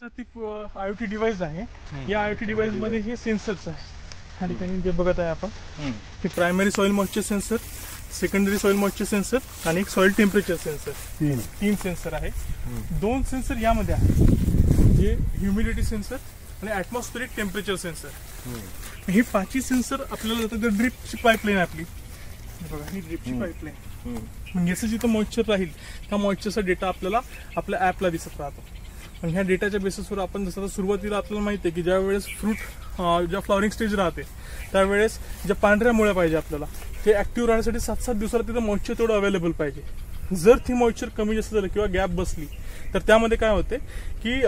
IoT device आहे. या IoT device मध्ये हे सेन्सर्स आहे. या ठिकाणी जे बघत आहे आपण हे primary soil moisture sensor, secondary soil moisture sensor आणि एक सॉइल टेम्परेचर सेन्सर, तीन सेन्सर आहे. दोन सेन्सर यामध्ये आहे, जे ह्युमिडिटी सेन्सर आणि ॲटमॉस्फेरिक टेम्परेचर सेन्सर. ही पाचही सेन्सर आपल्याला जातात ड्रिपची पाईपलाईन आपली. बघा ही ड्रिपची पाईपलाईन. मग याचं जिथं मॉइश्चर राहील त्या मॉइश्चरचा डेटा आपल्याला आपल्या ॲपला दिसत राहतो. आणि ह्या डेटाच्या बेसिसवर आपण जसं सुरुवातीला आपल्याला माहिती आहे की ज्या वेळेस फ्रूट ज्या फ्लॉवरिंग स्टेज राहते त्यावेळेस ज्या पांढऱ्या मुळ्या पाहिजे आपल्याला ते ऍक्टिव्ह राहण्यासाठी 7-7 दिवसाला तिथं मॉइश्चर तेवढं अवेलेबल पाहिजे. जर ती मॉइश्चर कमी जास्त झालं किंवा गॅप बसली तर त्यामध्ये काय होते की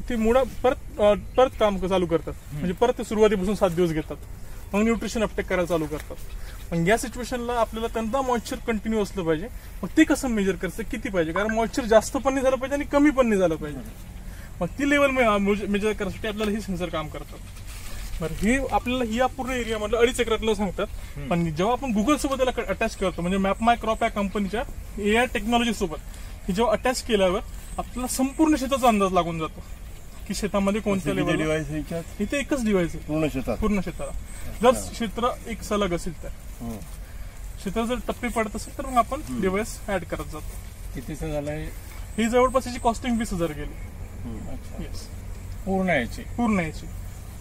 ती मुळा परत काम चालू करतात. म्हणजे परत ते सुरुवातीपासून 7 दिवस घेतात. मग न्यूट्रिशन अपटेक करायला चालू करतात. पण या सिच्युएशनला आपल्याला त्यांना मॉइश्चर कंटिन्यू असलं पाहिजे. मग ते कसं मेजर करायचं, किती पाहिजे, कारण मॉइश्चर जास्त पण नाही झालं पाहिजे आणि कमी पण नाही झालं पाहिजे. मग ती लेवल मेजर करण्यासाठी आपल्याला हे सेन्सर काम करतात. बरं, हे आपल्याला या पूर्ण एरियामधलं 2.5 एकरातलं सांगतात. पण जेव्हा आपण गुगल सोबत त्याला अटॅच करतो, म्हणजे मॅप माय क्रॉप या कंपनीच्या AI टेक्नॉलॉजी सोबत हे जेव्हा अटॅच केल्यावर आपल्याला संपूर्ण शेताचा अंदाज लागून जातो की शेतामध्ये कोणत्या लेवल. इथे एकच डिव्हाइस आहे पूर्ण शेताला. जर क्षेत्र एक सलग असेल तर, क्षेत्र जर टप्पे पडत असेल तर मग आपण डिव्हाइस ऍड करत जातो. कितीचं झालंय ही जवळपास याची कॉस्टिंग 20,000 गेली पूर्ण याची.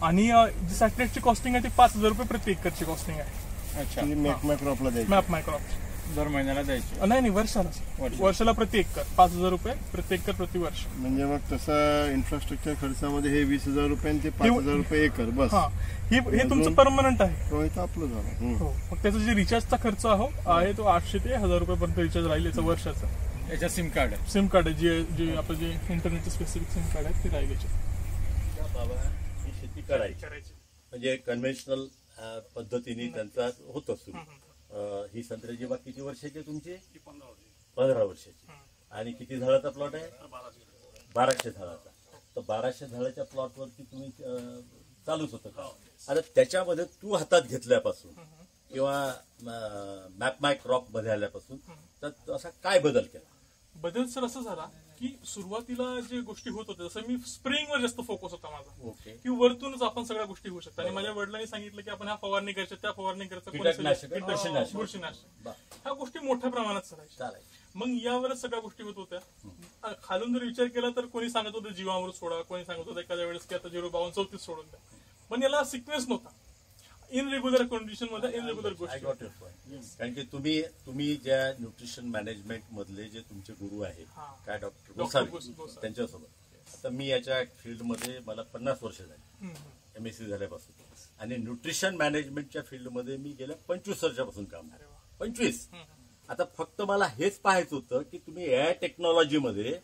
आणि जी सॅटेलाइटची कॉस्टिंग आहे ती 5,000 रुपये प्रति एकरची कॉस्टिंग आहे. अच्छा, मॅप माय क्रॉप दर महिन्याला द्यायची? नाही, वर्षाला प्रति एकर 5,000 रुपये प्रति एकर प्रति वर्ष. म्हणजे मग तसं इन्फ्रास्ट्रक्चर खर्चामध्ये हे 20,000 रुपये ते 5,000 रुपये एकर बस. हे तुमचं परमनंट आहे. आपलं झालं. हो, मग त्याचा जे रिचार्जचा खर्च आहे तो 800 ते 1,000 रुपयापर्यंत रिचार्ज राहील याचा वर्षाचा. याच्या सिम कार्ड आहे जे आपलं जे इंटरनेटचं स्पेसिफिक सिम कार्ड आहे ते राहील याच्यात. ही शेती करायची म्हणजे कन्व्हेन्शनल पद्धतीने त्यांचा होत असतो. ही संत्र्याची बाग किती वर्षाची तुमची? 15 वर्षाची. आणि किती झाडाचा प्लॉट आहे? 1200 झाडाचा. तर 1200 झाडाच्या प्लॉटवरती तुम्ही चालूच होतं का? आता त्याच्यामध्ये तू हातात घेतल्यापासून किंवा मॅप माय क्रॉप मध्ये आल्यापासून तर असा काय बदल केला? बदल सर असं झाला की सुरुवातीला जे गोष्टी होत होत्या, जसं मी स्प्रेइंगवर जास्त फोकस होता माझा, की वरतूनच आपण सगळ्या गोष्टी होऊ शकतात. आणि माझ्या वडिलांनी सांगितलं की आपण ह्या फवारणी करायच्या, त्या फवारणी करायचं, बुरशीनाशक, ह्या गोष्टी मोठ्या प्रमाणात करायच्या. मग यावरच सगळ्या गोष्टी होत होत्या. खालून जर विचार केला तर कोणी सांगत होतं जीवामृत सोडा, कोणी सांगत होतं एखाद्या वेळेस की आता 05234 सोडून द्या. पण याला सिक्वेन्स नव्हता. इनरेग्युलर कंडिशन मध्ये इनरेग्युलर गोष्टी. कारण की तुम्ही ज्या न्यूट्रिशन मॅनेजमेंट मधले जे तुमचे गुरु आहेत काय डॉक्टर गोसावी त्यांच्यासोबत आता मी याच्या फील्डमध्ये मला 50 वर्ष झाली MSc झाल्यापासून. आणि न्यूट्रिशन मॅनेजमेंटच्या फील्डमध्ये मी गेल्या 25 वर्षापासून काम केलं. 25. आता फक्त मला हेच पाहायचं होतं की तुम्ही AI टेक्नॉलॉजीमध्ये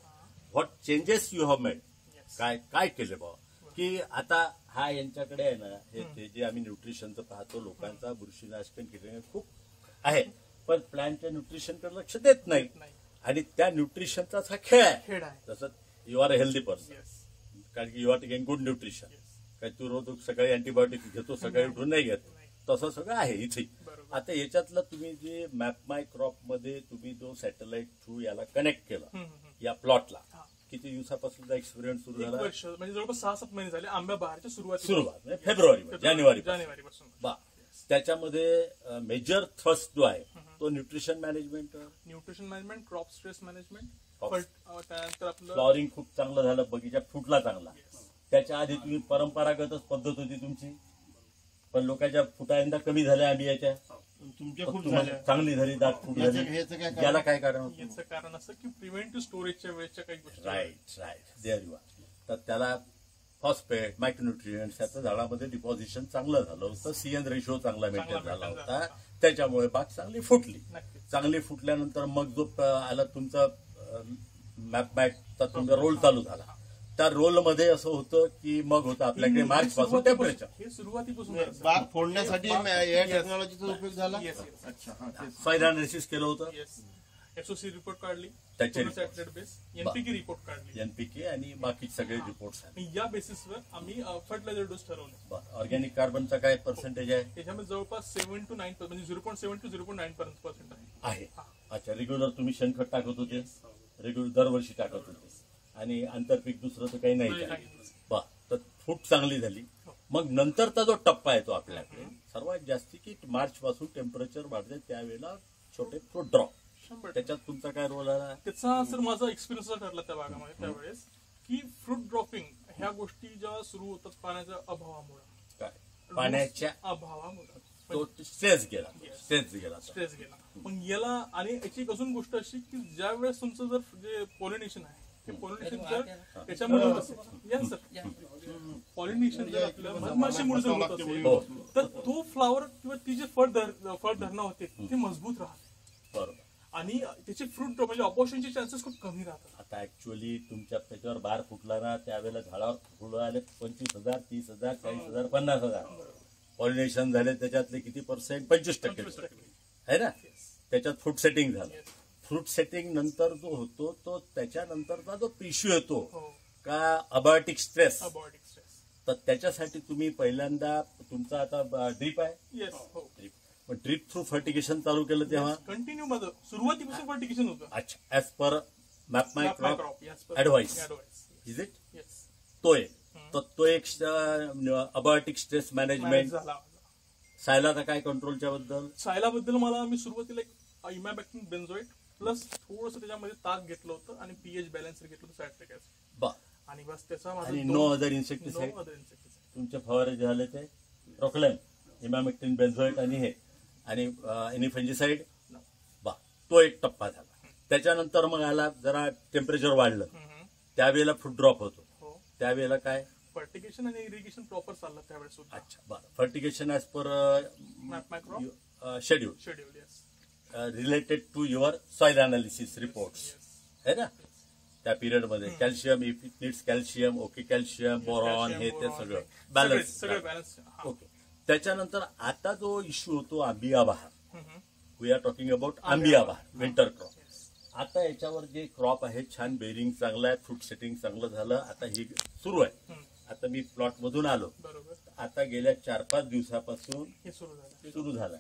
what changes you have made, काय केले बाबा. की आता हा यांच्याकडे आहे ना, हे जे आम्ही न्यूट्रिशनचं पाहतो लोकांचा बुरशीनाशक कीटकनाशक खूप आहे, पण प्लॅनच्या न्यूट्रिशनकडे लक्ष देत नाही. आणि त्या न्यूट्रिशनचाच हा खेळ आहे. जसं you are a healthy person, कारण की you are taking good nutrition. काय तू रोज सकाळी अँटीबायोटिक घेतो, सकाळी उठून नाही घेत, तसं सगळं आहे इथे. आता याच्यातलं तुम्ही जे मॅप माय क्रॉप मध्ये तुम्ही जो सॅटेलाइट थ्रू याला कनेक्ट केला या प्लॉटला, किती दिवसापासून एक्सपिरियन्स सुरू झाला? म्हणजे जवळपास 6-7 महिने झाले. आंब्या बहारच्या सुरुवात म्हणजे जानेवारीपासून. त्याच्यामध्ये मेजर थ्रस्ट जो आहे तो nutrition management, crop stress management, त्यानंतर आपलं फ्लॉवरिंग खूप चांगलं झालं, बगीचा फुटला चांगला. त्याच्या आधी तुम्ही परंपरागतच पद्धत होती तुमची, पण लोकांच्या फुटा यंदा कमी झाल्या आंब्याच्या, तुमच्या चांगली झाली, दाट फूट झाली. याला काय कारण होतं? याचं कारण असं की प्रिव्हेंटिव्ह स्टोरेजच्या वेळेच्या काही गोष्टी. Right there you are. तर त्याला फॉस्फेट, मायक्रोन्यूट्रिएंट्स याचं झाडामध्ये डिपॉझिशन चांगलं झालं होतं, CN रेशो चांगला मेंटेन झाला होता. त्याच्यामुळे बाग चांगली फुटली. चांगली फुटल्यानंतर मग जो आला तुमचा मॅपचा तुमचा रोल चालू झाला. त्या रोलमध्ये असं होतं की मग होतं आपल्याकडे मार्च पासून टेम्परेचर. हे सुरुवातीपासून बाग फोडण्यासाठी टेक्नॉलॉजीचा उपयोग झाला. सॉइल अनालिसिस केलं होतं, SOC रिपोर्ट काढली, त्याचे NPK रिपोर्ट काढली, NPK आणि बाकी सगळे रिपोर्ट्स आणि या बेसिसवर आम्ही फर्टिलायझर डोस ठरवले. ऑर्गॅनिक कार्बनचा काय पर्सेंटेज आहे? त्याच्यामध्ये जवळपास 7 to 9 म्हणजे 0.7 to 0.9% आहे. अच्छा, रेग्युलर तुम्ही शेणखत टाकत होते? रेग्युलर दरवर्षी टाकत होते? आणि आंतरपीक दुसरं तर काही नाही काय. बा तर फूट चांगली झाली. मग नंतरचा जो टप्पा येतो आपल्याकडे सर्वात जास्ती की मार्च पासून टेम्परेचर वाढते त्यावेळेला छोटे फ्रूट ड्रॉप. त्याच्यात तुमचा काय रोल आला? त्याचा सर माझा एक्सपिरियन्स ठरला त्या भागामध्ये त्यावेळेस की फ्रूट ड्रॉपिंग ह्या गोष्टी जेव्हा सुरू होतात पाण्याच्या अभावामुळे, काय पाण्याच्या अभावामुळे तो स्ट्रेस गेला. मग याला आणि याची एक अजून गोष्ट अशी की ज्या वेळेस तुमचं जर जे पॉलिनेशन आहे ते पॉलिनेशन जर त्याच्यामध्ये होत असेल, पॉलिनेशन जर आपल्या मधमाशीमुळे जर होत असेल तर तो फ्लावर किंवा ती जे फळधारणा होते ते मजबूत राहते. बरोबर. आणि त्याचे फ्रूट म्हणजे ऑपॉर्च्युनिटीचे चान्सेस खूप कमी राहतात. आता ऍक्च्युअली तुमच्या त्याच्यावर बार फुटला ना त्यावेळेला झाडावर फुलं आले 25,000, 30,000, 40,000, 50,000. पॉलिनेशन झाले त्याच्यातले किती %? 25% आहे ना. त्याच्यात फ्रूट सेटिंग झालं. फ्रूट सेटिंग नंतर जो होतो तो त्याच्यानंतरचा जो इश्यू येतो का अबायोटिक स्ट्रेस, तर त्याच्यासाठी तुम्ही पहिल्यांदा तुमचा आता ड्रीप आहे. मग ड्रीप थ्रू फर्टिगेशन चालू केलं तेव्हा कंटिन्यू माझं सुरुवातीपासून फर्टिगेशन होतं. अच्छा, as per map my crop advice is it. तो एक अबायोटिक स्ट्रेस मॅनेजमेंट. सायलाचा काय कंट्रोलच्या बद्दल? सायलाबद्दल मी सुरुवातीला एक इमॅबॅक्टिन बेन्झोएट प्लस थोडंसं त्याच्यामध्ये ताक घेतलं होतं आणि पीएच बॅलन्सर घेतलं होतं सायट्रिक ऍसिड. आणि बस त्याचा आणि नो अदर इन्सेक्टिसाइड तुमचे फवारे झाले ते प्रोक्लेम, इमॅबॅक्टिन बेन्झोएट आणि हे आणि एनी फंजिसाइड. तो एक टप्पा झाला. त्याच्यानंतर मग आला जरा टेम्परेचर वाढलं त्यावेळेला फ्रूट ड्रॉप होतो. त्यावेळेला काय फर्टिगेशन आणि इरिगेशन प्रॉपर चाललं त्यावेळेस. अच्छा, बरं. Fertigation as per schedule related to your soil analysis reports है ना. त्या पिरियडमध्ये calcium, if it needs calcium, okay calcium, boron, हे ते सगळं बॅलन्स. ओके. त्याच्यानंतर आता जो इश्यू होतो आंबिया बहार, वी आर टॉकिंग अबाउट आंबिया बहार, विंटर क्रॉप. आता याच्यावर जे क्रॉप आहे छान बेरिंग चांगलं आहे, फ्रूट सेटिंग चांगलं झालं. आता ही सुरू आहे. आता मी प्लॉट मधून आलो. आता गेल्या 4-5 दिवसापासून सुरू झाला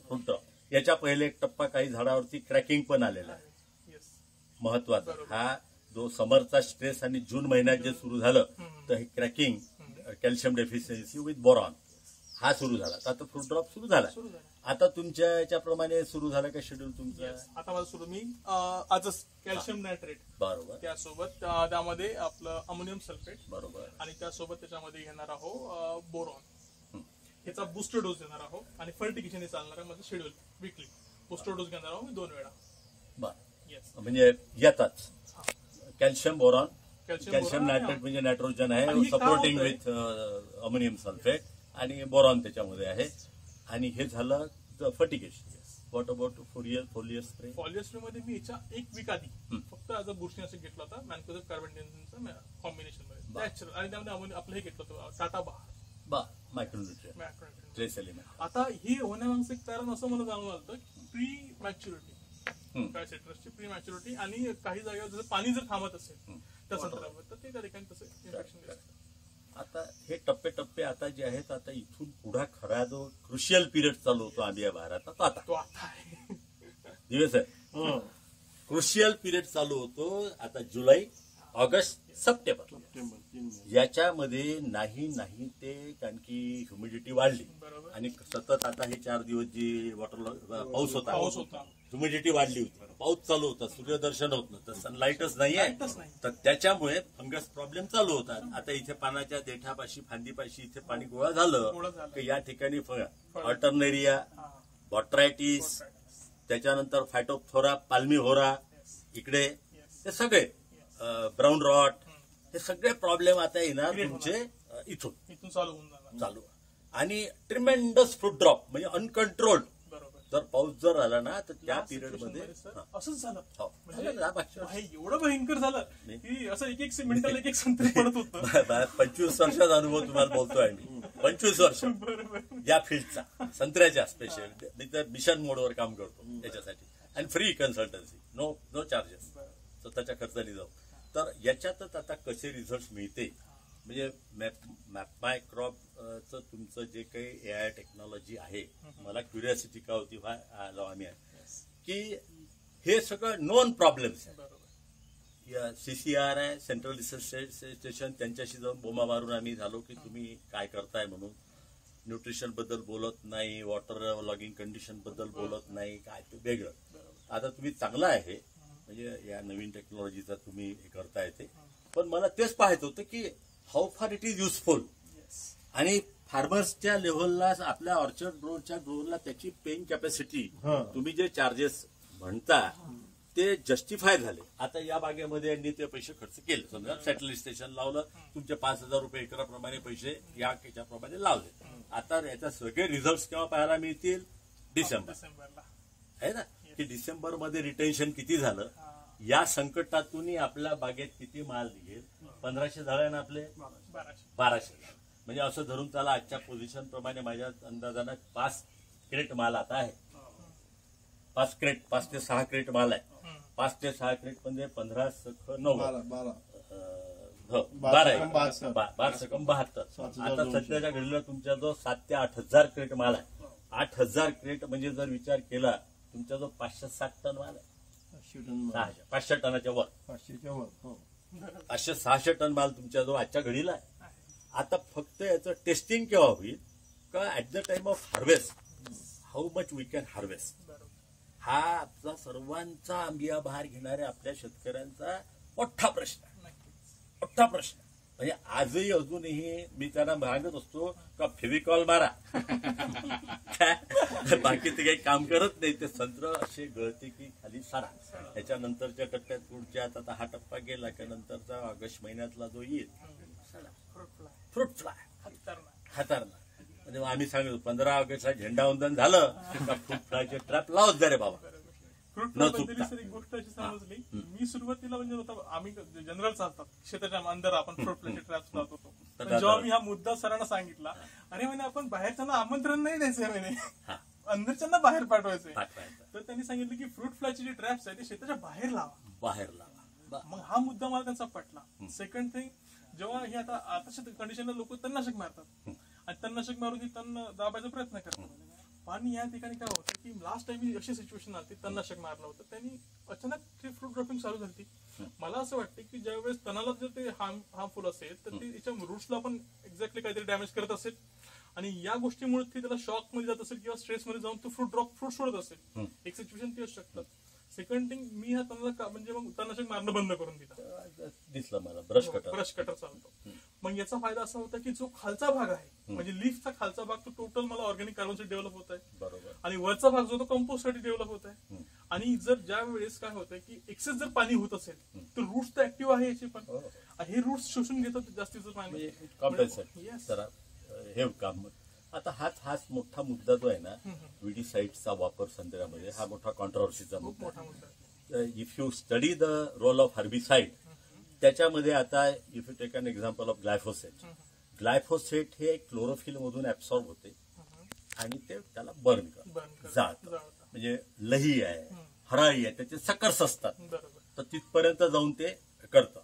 फ्रूट ड्रॉप. याच्या पहिले एक टप्पा काही झाडावरती क्रॅकिंग पण आलेला आहे. महत्वाचा हा जो समरचा स्ट्रेस आणि जून महिन्यात जे सुरू झालं तर हे cracking, calcium deficiency with boron हा सुरू झाला. आता फ्रूट ड्रॉप सुरू झाला. आता तुमच्या याच्याप्रमाणे सुरू झालं का शेड्यूल तुमचं? आता माझं सुरू मी आजच कॅल्शियम नायट्रेट बरोबर, त्यासोबत त्यामध्ये आपलं अमोनियम सल्फेट बरोबर आणि त्यासोबत त्याच्यामध्ये घेणार आहोत बोरॉन. ह्याचा बुस्टर डोस देणार आहोत आणि फर्टिगेशन चालणार आहे माझं शेड्यूल वीकली. बुस्टर डोस घेणार आहोत मी 2 वेळा. बरं, म्हणजे येतात कॅल्शियम बोरॉन, कॅल्शियम नायट्रेट म्हणजे नायट्रोजन आहे सपोर्टिंग विथ अमोनियम सल्फेट आणि बोरॉन त्याच्यामध्ये आहे. आणि हे झालं fertigation. What about foliar spray? Foliar spray मध्ये मी याच्या 1 वीक आधी फक्त ॲज अ बुरशीनाशक घेतला होता मॅन्कोझेब कार्बनडेन्सिनचा कॉम्बिनेशन मध्ये नॅचरल. आणि त्यामध्ये आपलं हे घेतलं होतं टाटा बहार मायक्रोन्यूट्रिएंट ट्रेस एलिमेंट. आता हे होण्यामागचं एक कारण असं मला जाणून आलं प्री मॅच्युरिटी, काय सिट्रसची प्री मॅच्युरिटी आणि काही जागेवर जसं पाणी जर थांबत असेल त्या संदर्भात तर ते त्या ठिकाणी तसं इन्फेक्शन दिसतं. आता हे टप्पे आता जे आहेत आता इथून पुढा खरा जो क्रुशियल पिरियड चालू होतो आंबिया बहाराचा तो आता दिवस आहे. क्रुशियल पिरियड चालू होतो आता जुलै, ऑगस्ट, सप्टेंबर. याच्यामध्ये नाही ते कारण की ह्युमिडिटी वाढली आणि सतत आता हे 4 दिवस जी पाऊस होता ह्युमिडिटी वाढली होती, पाऊस चालू होता, सूर्यदर्शन होत नव्हतं, सनलाईटच नाही आहे, तर त्याच्यामुळे फंगस प्रॉब्लेम चालू होतात. आता इथे पानाच्या देठापाशी फांदीपाशी इथे पाणी गोळा झालं की या ठिकाणी ऑल्टर्नेरिया, बॉट्रायटिस, त्याच्यानंतर फायटोप्थोरा, पाल्मीहोरा, इकडे हे सगळे ब्राऊन रॉट, हे सगळे प्रॉब्लेम आता येणार तुमचे इथून चालू. आणि ट्रिमेंडस फ्रूट ड्रॉप म्हणजे अनकंट्रोल्ड जर पाऊस जर आला ना तर त्या पिरियडमध्ये असंच झालं. एवढं भयंकर झालं की असं एक मिनिटाला एक संत्री पडत होतं. 25 वर्षाचा अनुभव तुम्हाला बोलतोय मी. 25 वर्ष या फील्डचा, संत्र्याच्या स्पेशल. मी तर मिशन मोडवर काम करतो याच्यासाठी आणि फ्री कन्सल्टन्सी, नो चार्जेस, स्वतःच्या खर्चाने जाऊ. तर याच्यातच आता कसे रिझल्ट मिळते म्हणजे मॅपमाय क्रॉपचं तुमचं जे काही AI टेक्नॉलॉजी आहे, मला क्युरिओसिटी का होती आलो आम्ही की हे सगळं नोन प्रॉब्लेम्स आहे. CCR आहे, सेंट्रल रिसर्च स्टेशन, त्यांच्याशी जाऊन बोमा मारून आम्ही झालो की तुम्ही काय करताय म्हणून. न्यूट्रिशन बद्दल बोलत नाही, वॉटर लॉगिंग कंडिशन बद्दल बोलत नाही, काय ते वेगळं. आता तुम्ही चांगलं आहे म्हणजे या नवीन टेक्नॉलॉजीचा तुम्ही हे करताय ते, पण मला तेच पाहायचं होतं की how far it is useful आणि फार्मर्सच्या लेव्हलला आपल्या ऑर्चर्ड रोडच्या ग्रोवरला त्याची पेइंग कॅपॅसिटी तुम्ही जे चार्जेस म्हणता ते जस्टिफाय झाले. आता या बागेमध्ये यांनी ते पैसे खर्च केले, समजा सॅटेलाइट स्टेशन लावलं, तुमचे 5,000 रुपये एकराप्रमाणे पैसे या याच्याप्रमाणे लावले. आता याचा सगळे रिझल्ट केव्हा पाहायला मिळतील? डिसेंबरला आहे ना, की डिसेंबरमध्ये रिटेन्शन किती झालं, या संकटातूनही आपल्या बागेत किती माल निघेल. 1,500 झाले ना आपले 1,200, म्हणजे असं धरून त्याला आजच्या पोझिशन प्रमाणे माझ्या अंदाजानं 5 क्रेट माल आता आहे. 5 ते 6 क्रेट माल आहे. 5 ते 6 क्रेट म्हणजे 15 सख 9 12 सकम 72. आता सध्याच्या घडीला तुमच्या जो 7 ते 8,000 क्रेट माल आहे. 8,000 क्रेट म्हणजे जर विचार केला तुमच्या जो 560 टन माल आहे, 500 टनाच्या वर, 500-600 टन माल तुमच्या जो आजच्या घडीला आहे. आता फक्त याचं टेस्टिंग केव्हा होईल का at the time of harvest how much we can harvest. हा आपला सर्वांचा आंबिया बहार घेणाऱ्या आपल्या शेतकऱ्यांचा मोठा प्रश्न आहे, मोठा प्रश्न. म्हणजे आजही अजूनही मी त्यांना मागत असतो का फेविकॉल मारा, बाकी ते काही काम करत नाही. ते संत्र असे गळते की खाली सारा. त्याच्यानंतरच्या टप्प्यात पुढच्यात आता हा टप्पा गेला की नंतरचा ऑगस्ट महिन्यातला जो येईल फ्रूट फ्लाय हातारणार. म्हणजे आम्ही सांगतो 15 ऑगस्टला झेंडावंदन झालं का फ्रूट फ्लायचे ट्रॅप लावत जा रे बाबा. फ्रूट फ्लाय बद्दल सर एक गोष्ट अशी समजली, मी सुरुवातीला म्हणजे होता आम्ही जनरल चालतात शेताच्या अंदर आपण फ्रूट फ्लायचे ट्रॅप्स लावत होतो. जेव्हा मी हा मुद्दा सरांना सांगितला, अरे म्हणे आपण बाहेरच्यांना आमंत्रण नाही द्यायचंय, म्हणे अंदरच्यांना बाहेर पाठवायचंय. तर त्यांनी सांगितलं की फ्रूट फ्लायचे जे ट्रॅप्स आहेत ते शेताच्या बाहेर लावा. मग हा मुद्दा मला त्यांचा पटला. सेकंड थिंग, जेव्हा हे आता कंडिशनला लोक तणनाशक मारतात आणि तणनाशक मारून तण दाबायचा प्रयत्न करतात. आणि या ठिकाणी काय होतं की लास्ट टाइम अशी सिच्युएशन आली, तणनाशक मारलं होतं, त्यांनी अचानक ते फ्रूट ड्रॉपिंग चालू झाली. मला असं वाटतं की ज्यावेळेस तणाला जर ते हार्मफुल असेल तर ते त्याच्या रूट्सला पण एक्झॅक्टली काहीतरी डॅमेज करत असेल आणि या गोष्टीमुळे ते त्याला शॉक मध्ये जात असेल किंवा स्ट्रेसमध्ये जाऊन तो फ्रूट सोडत असेल. एक सिच्युएशन ती असू शकतात. सेकंड थिंग, मी हा तणाला म्हणजे मग तणनाशक मारणं बंद करून दिसलं मला. ब्रश कटर चालतो. मग याचा फायदा असा होता की जो खालचा भाग आहे म्हणजे लीफचा खालचा भाग तो टोटल मला ऑर्गॅनिक कार्बनसाठी डेव्हलप होत आहे आणि वरचा भाग जो तो कंपोस्ट साठी डेव्हलप होत आहे. आणि जर ज्या वेळेस काय होतं की एक्सेस जर पाणी होत असेल तर रूट्स तर ऍक्टिव्ह आहे याचे पण, हे रूट्स शोषून घेतात जास्तीचं पाणी. हे काम आता हाच मोठा मुद्दा जो आहे ना, विडीसाइडचा वापर संत्र्यामध्ये, हा मोठा कॉन्ट्रोवर्सीचा मुद्दा. If you study the role of herbicide, त्याच्यामध्ये आता if you take an example of glyphosate हे क्लोरोफिल मधून ऍब्सॉर्ब होते आणि ते त्याला बर्न जात. म्हणजे लही आहे, हराळी आहे, त्याचे सकर्स असतात, तर तिथपर्यंत जाऊन ते करतं.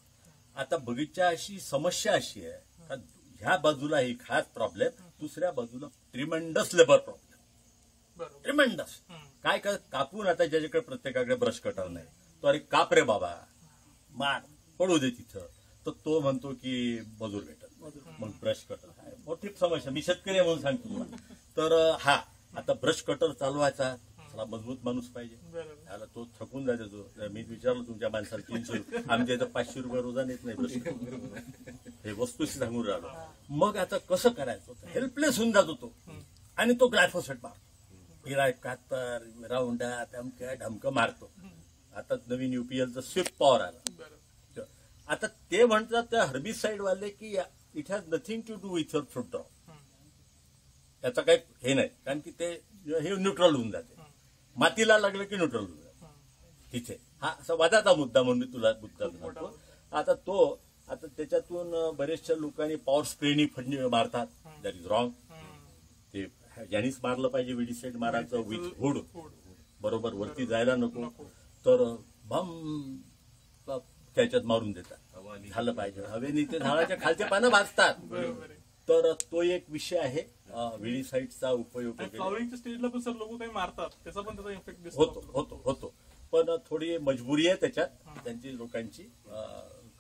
आता बगीचा अशी समस्या अशी आहे का ह्या बाजूला ही खास प्रॉब्लेम, दुसऱ्या बाजूला ट्रिमेंडस लेबर प्रॉब्लेम, ट्रिमेंडस. काय कापून आता ज्याच्याकडे प्रत्येकाकडे ब्रश कटर नाही, तो अरे काप रे बाबा, मार पडू दे तिथं, तर तो म्हणतो की मजूर भेटत, मग ब्रश कटर. मोठी समस्या, मी शेतकरी म्हणून सांगतो तुला. तर हा आता ब्रश कटर चालवायचा, त्याला मजबूत माणूस पाहिजे, त्याला तो थकून जायचा. तो मी विचारलं तुमच्या माणसाला 300 रुपये, आमच्या इथं 500 रुपये रोजाने येत नाही ब्रश कटर, हे वस्तूशी सांगून राहिलो. मग आता कसं करायचं, हेल्पलेस होऊन जातो तो आणि तो ग्लायफोसेट मारतो, हिरा 71 राऊंडा टमक्या ढमकं मारतो. आता नवीन युपीएलचं स्विफ्ट पॉवर आला. आता ते म्हणतात त्या हर्बिसाइड वाले की it has nothing to do with your fruit drop, त्याचं काही हे नाही, कारण की ते हे न्यूट्रल होऊन जाते, मातीला लागलं की न्यूट्रल होऊन जाते तिथे. हा असा वादाचा मुद्दा म्हणून मी तुला मुद्दा सांगतो. आता त्याच्यातून बरेचशा लोकांनी पॉवर स्प्रेनी फंडी मारतात, दॅट इज रॉंग. ते ज्यांनीच मारलं पाहिजे विडीसाइड मारायचं विथ हुड, बरोबर वरती जायला नको, तर भम त्याच्यात मारून देतात. झालं पाहिजे हवेने ते झाडाच्या खालचे पानं भाजतात. तर तो एक विषय आहे विडीसाइडचा उपयोग. फ्लॉवरिंगच्या स्टेजला पण सर लोक काही मारतात, त्याचा पण त्याचा इफेक्ट होतो. पण थोडी मजबुरी आहे त्याच्यात त्यांची लोकांची,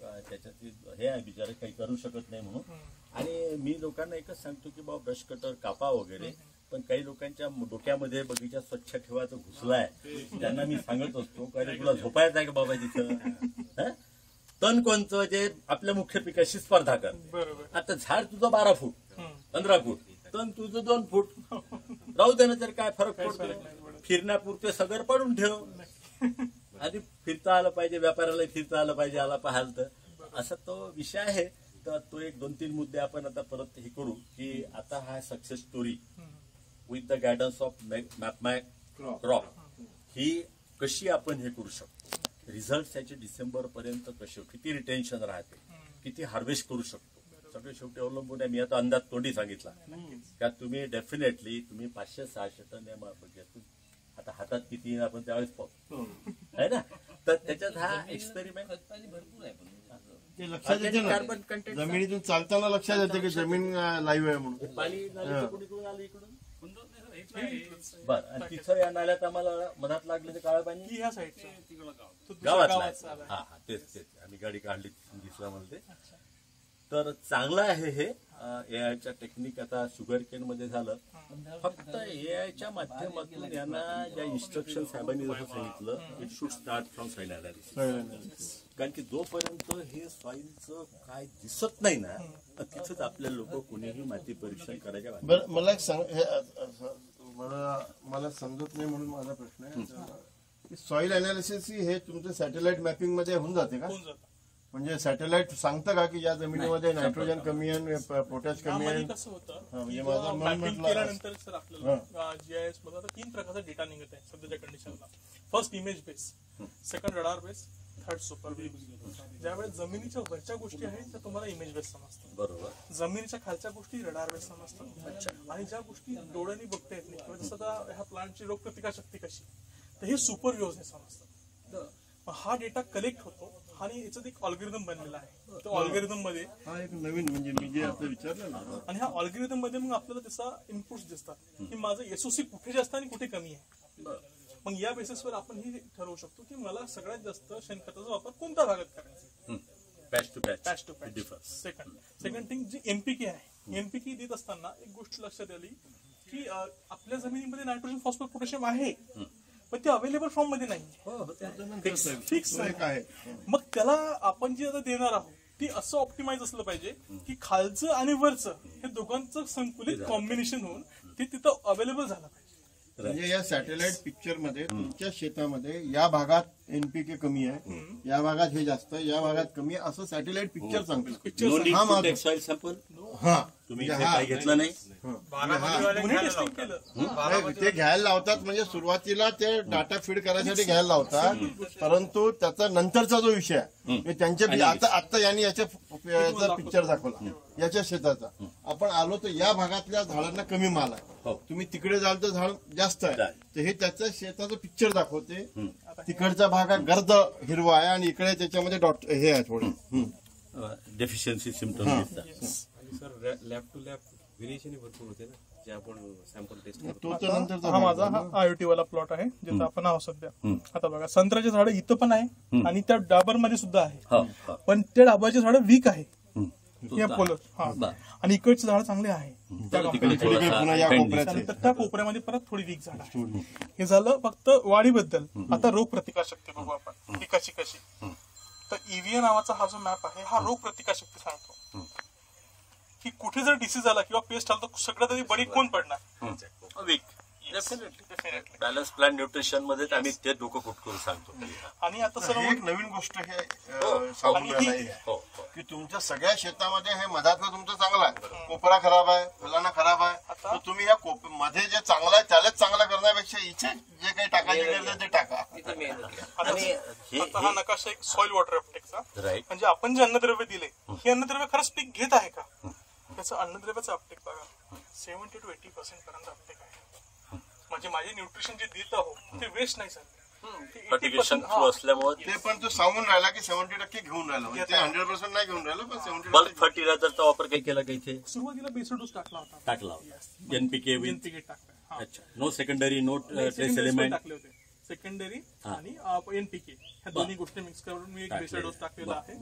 त्याच्यात हे आहे बिचारे काही करू शकत नाही म्हणून. आणि मी लोकांना एकच सांगतो की बाबा ब्रश कटर कापा वगैरे, पण काही लोकांच्या डोक्यामध्ये बगीचा स्वच्छ ठेवायचं घुसलाय. त्यांना मी सांगत असतो काय तुला झोपायचं आहे का बाबा तिथं, तण कोणचं जे आपल्या मुख्य पिकाशी स्पर्धा कर. आता झाड तुझं 12 फूट 15 फूट, तण तुझं 2 फूट, राहू दे ना, तर काय फरक पडतो. फिरण्यापुरते सगळं पडून ठेव. आधी फिरता आलं पाहिजे, व्यापाऱ्याला फिरता आलं पाहिजे, आला पाहाल तर, असा तो विषय आहे. तर तो एक 2-3 मुद्दे आपण आता परत हे करू की आता हा success story with the guidance of map my crop ही कशी आपण हे करू शकतो. रिझल्ट त्याचे डिसेंबर पर्यंत कसे, किती रिटेन्शन राहते, किती हार्वेस्ट करू शकतो, सगळे शेवटी अवलंबून आहे. मी आता अंदाज तोंडी सांगितला का तुम्ही डेफिनेटली तुम्ही 500-600 टन या बघितलं. आता हातात किती आपण त्यावेळेस पाहू आहे ना. तर त्याच्यात हा एक्सपेरिमेंट भरपूर आहे. ते लक्षात येते ना, जमिनीतून चालताना लक्षात येते की जमीन लाईव्ह आहे म्हणून. पाणी कुणीकडून आलं इकडून बरं. आणि तिथं या नाल्यात आम्हाला मधात लागले ते काळं पाणी ह्या साईडचं गावातला. हा तेच आम्ही गाडी काढली दिसला मला ते. तर चांगलं आहे हे एआयच्या टेक्निक. आता शुगर केन मध्ये झालं, फक्त एआयच्या माध्यमातून यांना ज्या इन्स्ट्रक्शन साहेबांनी जसं सांगितलं, it should start from soil analysis. कारण की जोपर्यंत हे सॉइलचं काय दिसत नाही ना, तिथंच आपल्या लोक कोणीही माती परीक्षण करायच्या. बरं, मला एक सांग, मला समजत नाही म्हणून माझा प्रश्न आहे. सॉइल अनालिसिस हे तुमचं सॅटेलाइट मॅपिंग मध्ये होऊन जाते का? म्हणजे सॅटेलाइट सांगतं का की या जमिनीमध्ये नायट्रोजन कमी आहे, पोटॅश कमी आहे? कसं होतं केल्यानंतर सर आपल्याला जीआयएस मध्ये आता 3 प्रकारचा डेटा निघत आहे सध्याच्या कंडिशनला. First image base, second radar base, third super base. ज्यावेळेस जमिनीच्या वरच्या गोष्टी आहेत त्या तुम्हाला इमेज बेस समजतात, बरोबर. जमिनीच्या खालच्या गोष्टी रडार बेस समजतात, आणि ज्या गोष्टी डोळ्यांनी बघता येत नाही किंवा जसं आता ह्या प्लांटची रोगप्रतिकार शक्ती कशी, तर हे सुपर व्ह्यूज हे समजतात. हा डेटा कलेक्ट होतो आणि याच्यात एक ऑल्गोरिदम बनलेला आहे. तो ऑल्गोरिदम मध्ये हा एक नवीन, म्हणजे मी जे आता विचारलं ना, आणि ह्या ऑल्गोरिदम मध्ये मग आपल्याला त्याचा इनपुट्स दिसतात की माझं एसओसी कुठे जास्त आणि कुठे कमी आहे. मग या बेसिसवर आपण हे ठरवू शकतो की मला सगळ्यात जास्त शेणखताचा वापर कोणत्या भागात करायचा. Patch to patch. Second thing जी एनपीके आहे, एनपीके देत असताना एक गोष्ट लक्षात आली की आपल्या जमिनीमध्ये नायट्रोजन, फॉस्फरस, पोटॅशियम आहे, पण ते अवेलेबल फॉर्म मध्ये नाही, फिक्स आहे. मग त्याला आपण जे आता देणार आहोत ती असं ऑप्टिमाइज असलं पाहिजे की खालचं आणि वरचं हे दोघांचं संकुलित कॉम्बिनेशन होऊन ते तिथं अवेलेबल झालं पाहिजे. म्हणजे या सॅटेलाइट पिक्चर मध्ये तुमच्या शेतामध्ये या भागात एनपीके कमी आहे, या भागात हे जास्त, या भागात कमी, असं सॅटेलाइट पिक्चर सांगतो. हा तुम्ही काय घेतलं नाही, ते घ्यायला लावतात. म्हणजे सुरुवातीला ते डाटा फीड करायसाठी घ्यायला लावतात, परंतु त्याचा नंतरचा जो विषय आहे त्यांच्या आता यांनी याचा पिक्चर दाखवला याच्या शेताचा. आपण आलो तर या भागातल्या झाडांना कमी माल आहे, तुम्ही तिकडे जाल तर झाड जास्त आहे, तर हे त्याच्या शेताचं पिक्चर दाखवते. तिकडचा भाग आहे गर्द हिरवा आहे आणि इकडे त्याच्यामध्ये डॉट हे आहे थोडे deficiency symptom. Sir lab to lab variation भरपूर होते ना, जे आपण सॅम्पल टेस्ट तो तर नंतर. हा माझा आयओटी वाला प्लॉट आहे जिथं आपण आहोत सध्या. आता बघा संत्र्याचे झाड इथं पण आहे आणि त्या डाबर मध्ये सुद्धा आहे, पण त्या डाबाचे झाड वीक आहे पोलर. हा, आणि इकडचे झाड चांगले आहे, त्या कोपऱ्यामध्ये परत थोडी वीक झाड आहे. हे झालं फक्त वाढीबद्दल. आता रोग प्रतिकार शक्ती बघू आपण पिकाची कशी. तर ईव्हीए नावाचा हा जो मॅप आहे हा रोग प्रतिकार शक्ती सांगतो की कुठे जर डिसीज आला किंवा पेस्ट आला तर सगळ्यात आधी बळी कोण पडणार, वीक. बॅलन्स प्लॅन न्यूट्रिशन मध्ये आम्ही ते डोकं कुट करून सांगतो. आणि आता सर एक नवीन गोष्ट हे सांगून राहिला की तुमच्या सगळ्या शेतामध्ये हे मधातलं तुमचं चांगलं आहे, कोपरा खराब आहे, फलाना खराब आहे, तर तुम्ही या मध्ये जे चांगलं आहे त्यालाच चांगलं करण्यापेक्षा इथे जे काही टाकायचे गरज ते टाका. हा नकाशा एक सॉइल वॉटर अपटेकचा, म्हणजे आपण जे अन्नद्रव्य दिले हे अन्नद्रव्य खरंच पीक घेत आहे का, त्याचं अन्नद्रव्याचं अपटेक बघा 70 to 80% पर्यंत अपटेक आहे. म्हणजे माझे न्यूट्रिशन जे देत आहोत ते वेस्ट नाही झालं. असल्यामुळे ते पण तो सांगून राहिला की 70% घेऊन राहिला, ते 100% नाही घेऊन राहिलं, पण 70%. बल्क फर्टिलायझरचा वापर काही केला का इथे? सुरुवातीला बेसल डोस टाकला होता एनपीके टाकला. अच्छा, no secondary, no trace element टाकले होते. सेकंडरी आणि एनपीके ह्या दोन्ही गोष्टी मिक्स करून मी एक बेसल डोस टाकलेला आहे.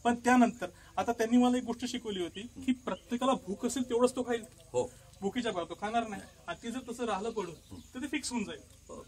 पण त्यानंतर आता त्यांनी मला एक गोष्ट शिकवली होती की प्रत्येकाला भूक असेल तेवढंच तो खाईल. भुकीच्या भाव तो खाणार नाही आणि ते जर तसं राहिलं पडून तर ते फिक्स होऊन जाईल.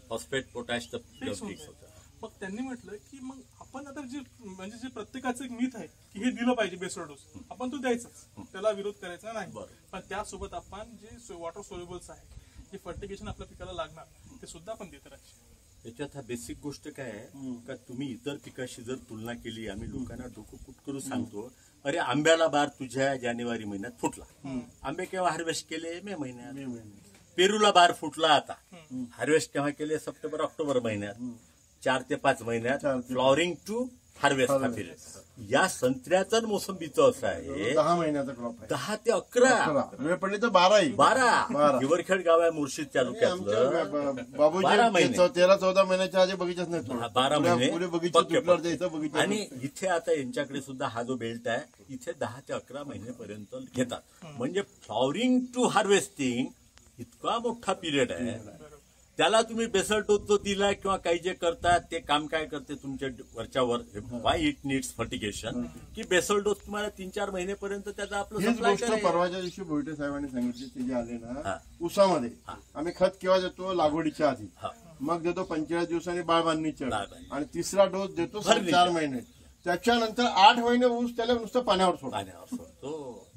फॉस्फेट पोटॅश फिक्स होऊन जाईल. मग त्यांनी म्हटलं की मग आपण आता जे प्रत्येकाचं एक मिथ आहे की हे दिलं पाहिजे बेसल डोस, आपण तो द्यायचाच, त्याला विरोध करायचा नाही. पण त्यासोबत आपण जे वॉटर सोल्युबल्स आहे, जे फर्टिगेशन आपल्या पिकाला लागणार ते सुद्धा आपण देत राहायचे. त्याच्यात हा बेसिक गोष्ट काय आहे का तुम्ही इतर पिकाशी जर तुलना केली, आम्ही लोकांना डोकं कुट करून सांगतो, अरे आंब्याला बार तुझ्या जानेवारी महिन्यात फुटला, आंबे केव्हा हार्वेस्ट केले? मे महिन्यात. पेरूला बार फुटला, आता हार्वेस्ट केव्हा केले? सप्टेंबर ऑक्टोबर महिन्यात. 4 ते 5 महिन्यात फ्लॉवरिंग टू हार्वेस्ट हा पिरियड. या संत्र्याचं आणि मोसंबीचं असं आहे 10 महिन्याचा क्रॉप आहे. 10 ते 11 वेळ पडली तर 12 हिवरखेड गाव आहे मुर्शिद तालुक्यातलं. बाबूजी 13-14 महिन्याच्या आधी बगीचाच नाही तो. 12 महिने पुढे बगीचा तुटल्यावर द्यायचा बगीचा. आणि इथे आता यांच्याकडे सुद्धा हा जो बेल्ट आहे इथे 10 ते 11 महिनेपर्यंत घेतात. म्हणजे फ्लॉवरिंग टू हार्वेस्टिंग इतका मोठा पिरियड आहे. त्याला तुम्ही बेसल डोस जो दिला किंवा काही जे करतात ते काम काय करते तुमच्या वरच्यावर, वाय इट नीड्स फर्टिगेशन, की बेसल डोस तुम्हाला 3-4 महिनेपर्यंत त्याचा आपलं हीच गोष्ट परवाच्या दिवशी भोईटे साहेबांनी सांगितली. ते जे आले ना ऊसामध्ये आम्ही खत केव्हा देतो? लागवडीच्या आधी. मग देतो 45 दिवसांनी बाळ बांधणीच्या, आणि तिसरा डोस देतो 4 महिने. त्याच्यानंतर 8 महिने ऊस त्याला नुसतं पाण्यावर सोडतो.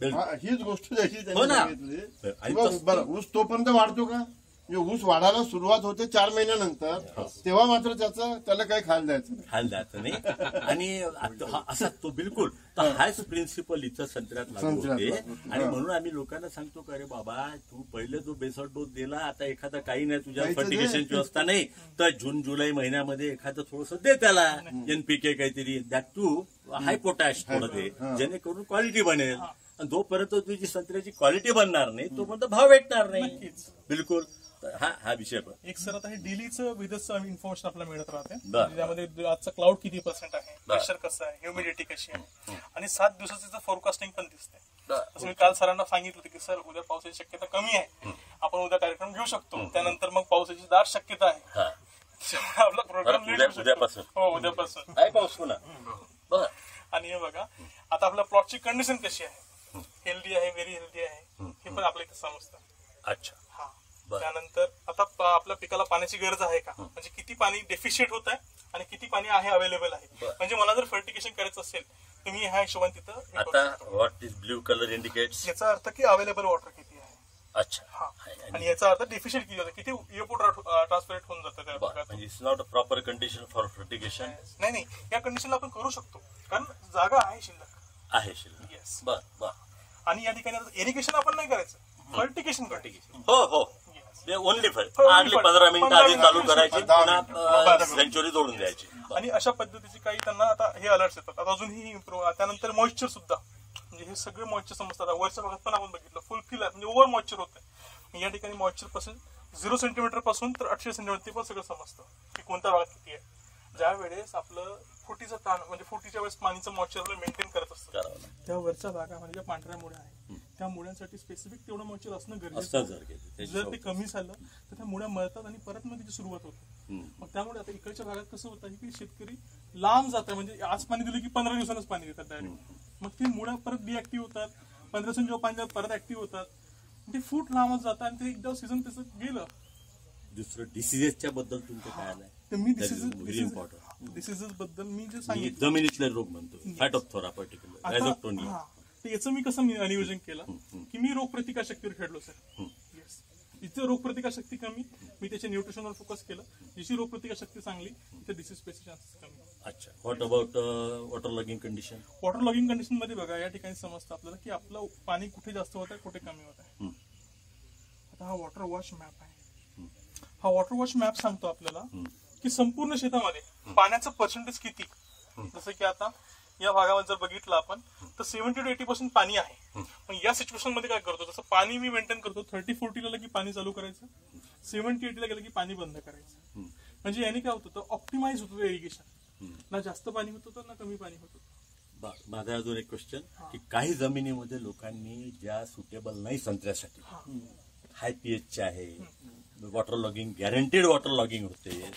हीच गोष्ट जशी त्यांनी सांगितली. बरं, ऊस तोपर्यंत वाढतो का? ऊस वाढायला सुरुवात होते 4 महिन्यानंतर, तेव्हा मात्र त्याला काही खायला द्यायचं नाही. आणि असा तो बिलकुल हाच प्रिन्सिपल इथं संत्र्यात लागू होते. आणि म्हणून आम्ही लोकांना सांगतो की अरे बाबा तू पहिले जो बेसल डोस दिला, आता एखादा काही नाही तुझ्या फर्टिगेशनची व्यवस्था नाही तर जून-जुलै महिन्यामध्ये एखादं थोडंसं दे त्याला एनपीके काहीतरी, दॅट टू हाय पोटॅश थोडं दे, जेणेकरून क्वालिटी बनेल. जोपर्यंत तुझी संत्र्याची क्वालिटी बनणार नाही तोपर्यंत भाव भेटणार नाही. बिलकुल हा विषय. एक सर आता हे डेलीचं वेदरचं इन्फॉर्मेशन आपल्याला मिळत राहते. त्यामध्ये आजचा क्लाउड किती % आहे, प्रेशर कसं आहे, ह्युमिडिटी कशी आहे, आणि 7 दिवसाचं फोरकास्टिंग पण दिसते. असं मी काल सरांना सांगितलं होतं की सर उद्या पावसाची शक्यता कमी आहे, आपण उद्या कार्यक्रम घेऊ शकतो. त्यानंतर मग पावसाची दाट शक्यता आहे. आपला प्रोग्राम उद्यापासून काय पाऊस पुन्हा. आणि हे बघा आता आपल्या प्लॉटची कंडिशन कशी आहे, हेल्दी आहे, व्हेरी हेल्दी आहे, हे पण आपल्या इथे समजतं. अच्छा. त्यानंतर आता आपल्या पिकाला पाण्याची गरज आहे का, म्हणजे किती पाणी डेफिशिएट होत आहे आणि किती पाणी आहे अवेलेबल आहे. म्हणजे मला जर फर्टिगेशन करायचं असेल तर मी ह्या हिशोबाने तिथं. आता what is blue colour indicates? याचा अर्थ की अवेलेबल वॉटर किती आहे. अच्छा. आणि याचा अर्थ डेफिशिएट किती होतं, किती इओपोट ट्रान्सफरेट होऊन जातं. It's not a proper condition for fertigation. नाही, या कंडिशनला आपण करू शकतो कारण जागा आहे शिल्लक. येस. बर. आणि या ठिकाणी इरिगेशन आपण नाही करायचं, फर्टिगेशन. हो. ओनली हार्डली 15 मिनिटं आधी चालू करायची, पुन्हा सेंचुरी जोडून द्यायची. आणि अशा पद्धतीची काही त्यांना आता हे अलर्ट्स येतात. आता अजूनही इम्प्रूव्ह. त्यानंतर मॉइश्चर सुद्धा, म्हणजे हे सगळे मॉइश्चर समजतात. वरच्या भागात पण आपण बघितलं फुलफिल आहे, म्हणजे ओव्हर मॉइश्चर होतं. या ठिकाणी मॉइश्चर पर्सेंट 0 सेंटीमीटर पासून तर 800 सेंटीमीटर पण सगळं समजतं की कोणत्या भागात किती आहे. ज्या वेळेस आपलं फुटीचं ताण, म्हणजे फुटीच्या वेळेस पाणीचं मॉइश्चर मेंटेन करत असतं, त्या वरच्या भागामध्ये ज्या पांढऱ्या मुळ्या आहेत त्या मुळ्यांसाठी स्पेसिफिक तेवढं मॉइश्चर असणं गरजेचं आहे. जर ते कमी झालं तर त्या मुळ्या मरतात आणि परत मग त्याची सुरुवात होते. मग त्यामुळे आता इकडच्या भागात कसं होतं की शेतकरी लांब जातात, म्हणजे आज पाणी दिलं की 15 दिवसांनाच पाणी देतात डायरेक्ट. मग ती मुळ्या परत डिऍक्टिव्ह होतात, 15 दिवसांनी जेव्हा पाणी देतात परत ऍक्टिव्ह होतात. ते फूट लांबच जातात आणि ते एकदा सीझन त्याचं गेलं. दुसरं डिसीजेसच्या बद्दल तुमचं काय आलंय? मी डिसीजेस बद्दल मी जे सांगितलं, जमिनीतले रोग म्हणतो, फायटोप्थोरा पर्टिक्युलर, रायझोक्टोनिया, याचं मी कसं नियोजन केलं की मी रोगप्रतिकारशक्तीवर खेळलो सर. येस. जिथे रोगप्रतिकारशक्ती कमी मी त्याच्या न्यूट्रिशनवर फोकस केलं, जिची रोगप्रतिकारशक्ती चांगली तिथे डिसीज स्पेसिस चान्सेस कमी. अच्छा. What about water logging condition? Water logging condition मध्ये बघा या ठिकाणी समजतं आपल्याला की आपलं पाणी कुठे जास्त होत आहे, कुठे कमी होत आहे. आता हा वॉटर वॉश मॅप आहे. हा वॉटर वॉश मॅप सांगतो आपल्याला की संपूर्ण शेतामध्ये पाण्याचं पर्सेंटेज किती. जसं की आता या भागामध्ये जर बघितलं आपण तर 70 to 80% पाणी आहे. पण या सिच्युएशन मध्ये काय करतो, जसं पाणी मी मेंटेन करतो 30-40 ला की पाणी चालू करायचं, 70-80 ला गेलं की पाणी बंद करायचं. म्हणजे याने काय होतं, ऑप्टिमाइज होतं इरिगेशन. ना जास्त पाणी होतं ना कमी पाणी होतं. माझा अजून एक क्वेश्चन की काही जमिनीमध्ये लोकांनी ज्या सुटेबल नाही संत्र्यासाठी, हाय पीएचचे आहे, water logging, guaranteed water logging होते,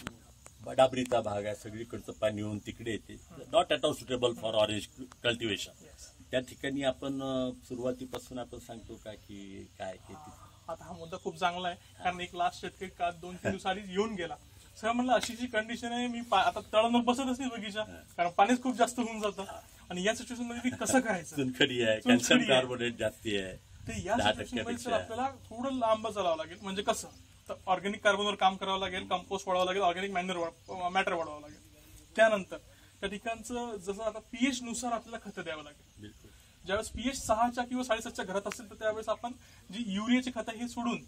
डाबरीचा भाग आहे, सगळीकडचं पाणी येऊन तिकडे येते, not at all suitable for orange cultivation. त्या ठिकाणी आपण सुरुवातीपासून आपण सांगतो का की काय आता हा मुद्दा खूप चांगला आहे, कारण एक लास्ट शेतकरी का 2-3 दिवसाआधी येऊन गेला. सर म्हणलं अशी जी कंडिशन आहे, मी आता तळांवर बसतच नाही बगीचा, कारण पाणीच खूप जास्त होऊन जातं आणि या सिच्युएशन मध्ये कसं करायचं. चुनखडी आहे, कॅल्शियम कार्बोनेट जास्ती आहे, तर या सिच्युएशन मध्ये सर आपल्याला थोडं लांब चालावं लागेल. म्हणजे कसं तर ऑर्गॅनिक कार्बनवर काम करावं लागेल, कंपोस्ट वाढवावं लागेल, ऑर्गॅनिक मॅटर वाढवावं लागेल. त्यानंतर त्या ठिकाणचं जसं आता पीएच नुसार आपल्याला खतं द्यावं लागेल. ज्यावेळेस पीएच 6च्या किंवा 7.5च्या घरात असेल तर त्यावेळेस आपण जी युरियाची खतं हे सोडून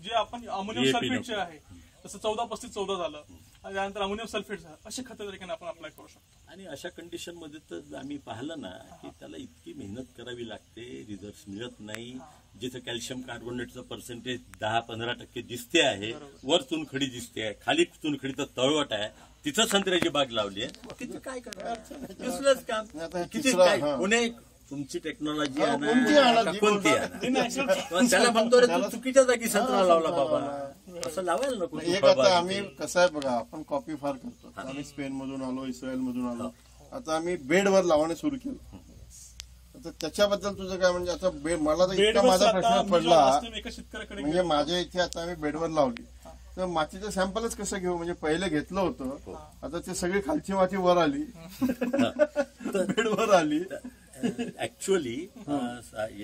जे आपण अमोनियम सल्फेटचे आहे, जसं 14-35-14 झालं, त्यानंतर अमोनियम सल्फेट झालं, असे खतं तरीके आपण अप्लाय करू शकतो. आणि अशा कंडिशन मध्ये तर आम्ही पाहिलं ना की त्याला इतकी मेहनत करावी लागते, रिझल्ट मिळत नाही. जिथं कॅल्शियम कार्बोनेटचं पर्सेंटेज 10-15% दिसते आहे, वर चुनखडी दिसते आहे, खाली चुनखडीचं तळवट आहे, तिथं संत्र्याची बाग लावली आहे, तिथे काय करायचं, दुसरंच काम किती काय. कोणी तुमची टेक्नॉलॉजी कोणती आहे, त्याला म्हणतो रे तू चुकीच्या जागी संत्रा लावला बाबा, असं लावायला नको. एक आता आम्ही कसं आहे बघा, आपण कॉपी फार करतो. आम्ही स्पेन मधून आलो, इस्रायल मधून आलो, आता आम्ही बेडवर लावणे सुरू केलं. आता त्याच्याबद्दल तुझं काय, म्हणजे आता मला तर इतका माझा प्रश्न पडला, म्हणजे माझ्या इथे आता आम्ही बेडवर लावली तर मातीचं सॅम्पलच कसं घेऊ. म्हणजे पहिले घेतलं होतं, आता ते सगळी खालची माती वर आली, बेडवर आली. ऍक्च्युअली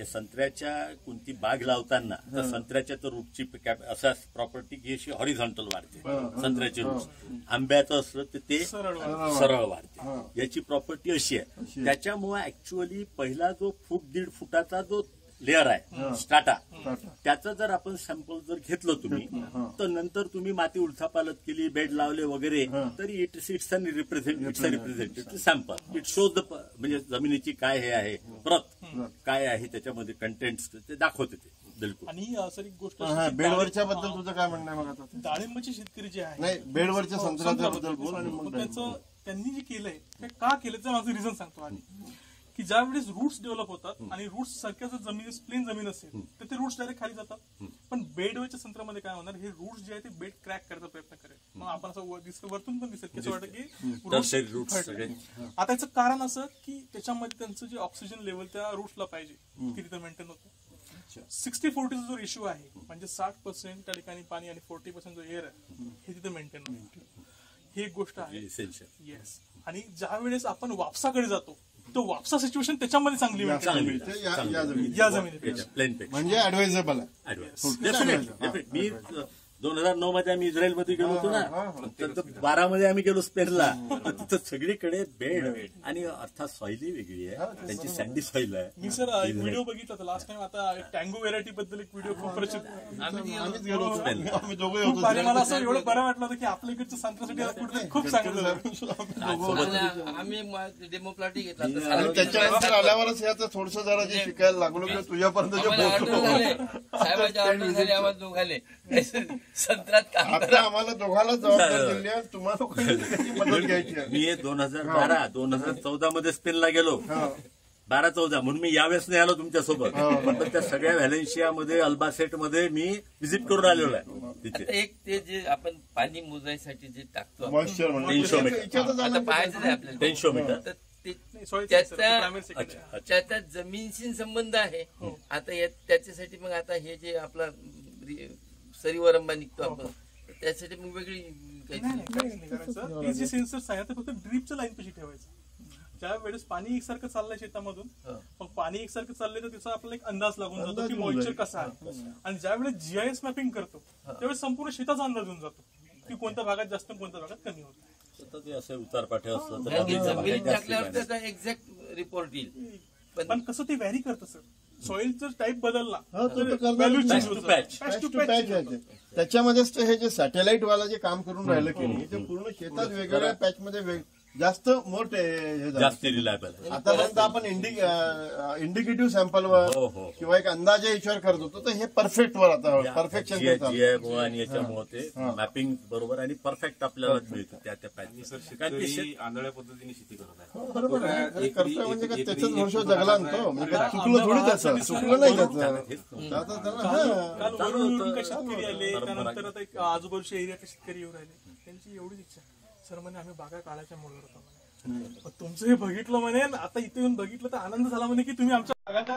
संत्र्याच्या कोणती बाग लावताना तर संत्र्याच्या तर रूटची असा प्रॉपर्टी की अशी हॉरिझॉन्टल वाढते, संत्र्याची रूट. आंब्याचं असलं तर ते सरळ वाढते. याची प्रॉपर्टी अशी आहे, त्याच्यामुळे ऍक्च्युअली पहिला जो 1.5 फुटाचा जो लेअर आहे स्टार्टा, त्याचं जर आपण सॅम्पल जर घेतलं तुम्ही, तर नंतर तुम्ही माती उलथापालत केली, बेड लावले वगैरे, तरी it's unrepresentative sample. It shows the, म्हणजे जमिनीची काय हे आहे, प्रत काय आहे, त्याच्यामध्ये कंटेंट्स ते दाखवते ते बिलकुल. आणि सर एक गोष्ट बेडवरच्या बद्दल तुझं काय म्हणणं आहे? मग आता डाळिंबाचे शेतकरी जे आहे, नाही बेडवरच्या संत्र्याबद्दल बोल. आणि मग त्यांनी जे केलंय ते का केलं ते माझं रिझन सांगतो. आणि की ज्या वेळेस रूट्स डेव्हलप होतात आणि रूट्स सारख्या जर जमीन प्लेन जमीन असेल तर ते रूट्स डायरेक्ट खाली जातात. पण बेडवरच्या संत्र्यामध्ये काय होणार, हे रूट्स जे आहे ते बेड क्रॅक करायचा प्रयत्न करेल. मग आपण असं वरतून पण दिसेल की वाटतं की रूट्स. आता याचं कारण असं की त्याच्यामध्ये त्यांचं जे ऑक्सिजन लेवल त्या रूट्सला पाहिजे की तिथं मेंटेन होतं. 60-40 जो रेशिओ आहे, म्हणजे 60% त्या ठिकाणी पाणी आणि 40% जो एअर आहे हे तिथे मेंटेन होतं. ही एक गोष्ट आहे. येस. आणि ज्या वेळेस आपण वापसाकडे जातो तो वापसा सिच्युएशन त्याच्यामध्ये चांगली मिळते या जमिनीत, म्हणजे ऍडवायझेबल आहे. मी 2009 मध्ये आम्ही इस्रायलमध्ये गेलो होतो ना, तर 12 मध्ये आम्ही गेलो स्पेनला, तिथं सगळीकडे बेड आणि अर्थात सॉइलही वेगळी आहे, त्यांची सँडी सॉइल आहे. मी सर एक व्हिडिओ बघितला होता लास्ट टाइम, आता टँगो व्हेरायटी बद्दल एक व्हिडिओ खूप प्रसिद्ध, आम्हीच गेलो होतो, आम्ही दोघे होतो. आणि मला असं एवढं बरं वाटलं होतं की आपल्या इकडचं संत्र्यासाठी कुठे खूप चांगलं. आम्ही डेमो प्लॉटही घेतला, आणि त्याच्यानंतर आल्यावरच याचं थोडंसं जरा जे शिकायला लागलो की तुझ्यापर्यंत साहेबांच्या ऑर्डर झाले आम्हाला दोघाले संत्रात आता आम्हाला दोघांना जबाबदारी दिली आहे, तुम्हाला मदत घ्यायची आहे. मी 2012-2014 मध्ये स्पेनला गेलो, 12-14, म्हणून मी यावेळेस नाही आलो तुमच्यासोबत, पण त्या सगळ्या व्हॅलेन्शियामध्ये अल्बासेटमध्ये मी व्हिजिट करून आलेलो आहे. तिथे एक ते जे आपण पाणी मोजायसाठी जे टाकतो मॉइश्चर आता पाहायचं नाही आपल्याला, टेन्शोमीटर, त्याचा जमिनीशी संबंध आहे. आता त्याच्यासाठी मग आता हे जे आपला सरीवरंबा निघतो आपण, त्यासाठी मग वेगळी काही सेन्सर्स आहे, फक्त ड्रीपच्या लाईन पशी ठेवायचं. ज्या वेळेस पाणी एकसारखं चाललंय शेतामधून, मग पाणी एकसारखं चाललंय तर त्याचा आपल्याला एक अंदाज लागून जातो की मॉइश्चर कसा आहे. आणि ज्या वेळेस जीआयएस मॅपिंग करतो त्यावेळेस संपूर्ण शेताचा अंदाज येऊन जातो की कोणत्या भागात जास्त कोणत्या भागात कमी होतं. ते असं उतारपाठे असतं जमिनीत टाकल्यावर त्याचा एक्झॅक्ट रिपोर्ट येईल. पण कसं ते व्हॅरी करतं सर, सॉइलचा टाईप बदलला त्याच्यामध्येच हे जे सॅटेलाइट वाला जे काम करून राहिलं की नाही, ते पूर्ण शेतात वेगवेगळ्या पॅच मध्ये जास्त मोठे जास्त रिलायबल. आतापर्यंत आपण इंडिकेटिव्ह सॅम्पलवर किंवा एक अंदाजे याच्यावर करत होतो, तर हे परफेक्ट वर आता परफेक्शन आणि याच्यामुळे ते मॅपिंग बरोबर आणि परफेक्ट आपल्याला मिळतं त्या पॅच. आंधळ्या पद्धतीने शेती करत आहे, बरोबर करतोय, म्हणजे का त्याच्याच वर्ष जगला आणतो, म्हणजे चुकलं थोडी त्याचं, चुकलं नाही त्याचं. शेतकरी आले, त्यानंतर आता एक आजूबाजूच्या एरियाचे शेतकरी येऊ राहिले, त्यांची एवढीच इच्छा सर म्हणे आम्ही बागा काढायच्या मुलावर होतो म्हणे. पण तुमचं हे बघितलं म्हणे आता इथे येऊन बघितलं तर आनंद झाला म्हणे की तुम्ही आमच्या बागात